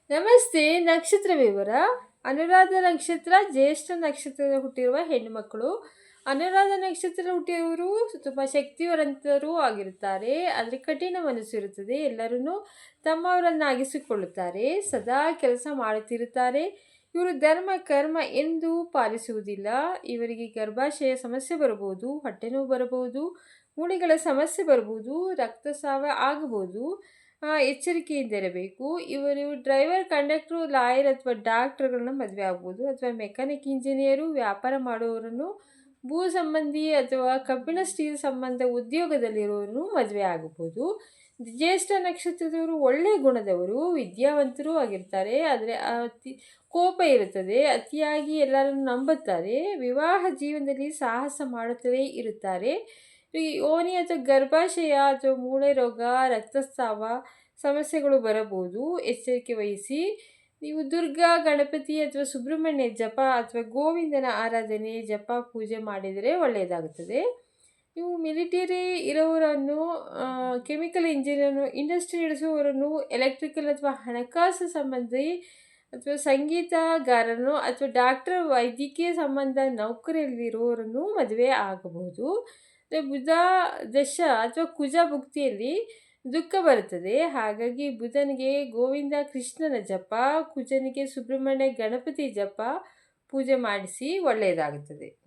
ನಮಸ್ತೆ. ನಕ್ಷತ್ರ ವಿವರ. ಅನುರಾಧ ನಕ್ಷತ್ರ ಜ್ಯೇಷ್ಠ ನಕ್ಷತ್ರದ ಹುಟ್ಟಿರುವ ಹೆಣ್ಣುಮಕ್ಕಳು. ಅನುರಾಧ ನಕ್ಷತ್ರ ಹುಟ್ಟಿದವರು ತುಂಬ ಶಕ್ತಿವಂತರೂ ಆಗಿರುತ್ತಾರೆ. ಆದರೆ ಕಠಿಣ ಮನಸ್ಸಿರುತ್ತದೆ. ಎಲ್ಲರನ್ನೂ ತಮ್ಮವರನ್ನಾಗಿಸಿಕೊಳ್ಳುತ್ತಾರೆ. ಸದಾ ಕೆಲಸ ಮಾಡುತ್ತಿರುತ್ತಾರೆ. ಇವರು ಧರ್ಮ ಕರ್ಮ ಎಂದು ಪಾಲಿಸುವುದಿಲ್ಲ. ಇವರಿಗೆ ಗರ್ಭಾಶಯ ಸಮಸ್ಯೆ ಬರಬಹುದು, ಹೊಟ್ಟೆ ನೋವು ಬರಬಹುದು, ಮೂಳೆಗಳ ಸಮಸ್ಯೆ ಬರಬಹುದು, ರಕ್ತಸ್ರಾವ ಆಗಬಹುದು. ಎಚ್ಚರಿಕೆಯಿಂದಿರಬೇಕು. ಇವರು ಡ್ರೈವರ್, ಕಂಡಕ್ಟ್ರು, ಲಾಯರ್ ಅಥವಾ ಡಾಕ್ಟರ್ಗಳನ್ನ ಮದುವೆ ಆಗ್ಬೋದು, ಅಥವಾ ಮೆಕ್ಯಾನಿಕ್, ಇಂಜಿನಿಯರು, ವ್ಯಾಪಾರ ಮಾಡುವವರನ್ನು, ಭೂ ಸಂಬಂಧಿ ಅಥವಾ ಕಬ್ಬಿಣ ಸ್ಟೀಲ್ ಸಂಬಂಧ ಉದ್ಯೋಗದಲ್ಲಿರುವವರನ್ನು ಮದುವೆ ಆಗಬಹುದು. ಜ್ಯೇಷ್ಠ ನಕ್ಷತ್ರದವರು ಒಳ್ಳೆಯ ಗುಣದವರು, ವಿದ್ಯಾವಂತರೂ ಆಗಿರ್ತಾರೆ. ಆದರೆ ಕೋಪ ಇರುತ್ತದೆ. ಅತಿಯಾಗಿ ಎಲ್ಲರನ್ನು ನಂಬುತ್ತಾರೆ. ವಿವಾಹ ಜೀವನದಲ್ಲಿ ಸಾಹಸ ಮಾಡುತ್ತಲೇ ಇರುತ್ತಾರೆ. ಈ ಯೋನಿ ಅಥವಾ ಗರ್ಭಾಶಯ ಅಥವಾ ಮೂಳೆ ರೋಗ, ರಕ್ತಸ್ರಾವ ಸಮಸ್ಯೆಗಳು ಬರಬಹುದು. ಎಚ್ಚರಿಕೆ ವಹಿಸಿ. ನೀವು ದುರ್ಗಾ, ಗಣಪತಿ ಅಥವಾ ಸುಬ್ರಹ್ಮಣ್ಯ ಜಪ ಅಥವಾ ಗೋವಿಂದನ ಆರಾಧನೆ, ಜಪ, ಪೂಜೆ ಮಾಡಿದರೆ ಒಳ್ಳೆಯದಾಗುತ್ತದೆ. ನೀವು ಮಿಲಿಟರಿ ಇರೋವರನ್ನು, ಕೆಮಿಕಲ್ ಇಂಜಿನಿಯರನ್ನು, ಇಂಡಸ್ಟ್ರಿ ನಡೆಸುವವರನ್ನು, ಎಲೆಕ್ಟ್ರಿಕಲ್ ಅಥವಾ ಹಣಕಾಸು ಸಂಬಂಧಿ ಅಥವಾ ಸಂಗೀತಗಾರನು ಅಥವಾ ಡಾಕ್ಟರ್, ವೈದ್ಯಕೀಯ ಸಂಬಂಧ ನೌಕರಿಯಲ್ಲಿರುವವರನ್ನು ಮದುವೆ ಆಗಬಹುದು. ಬುಧ ದಶ ಅಥವಾ ಕುಜ ಭುಕ್ತಿಯಲ್ಲಿ ದುಃಖ ಬರುತ್ತದೆ. ಹಾಗಾಗಿ ಬುಧನಿಗೆ ಗೋವಿಂದ ಕೃಷ್ಣನ ಜಪ, ಕುಜನಿಗೆ ಸುಬ್ರಹ್ಮಣ್ಯ ಗಣಪತಿ ಜಪ, ಪೂಜೆ ಮಾಡಿಸಿ ಒಳ್ಳೆಯದಾಗುತ್ತದೆ.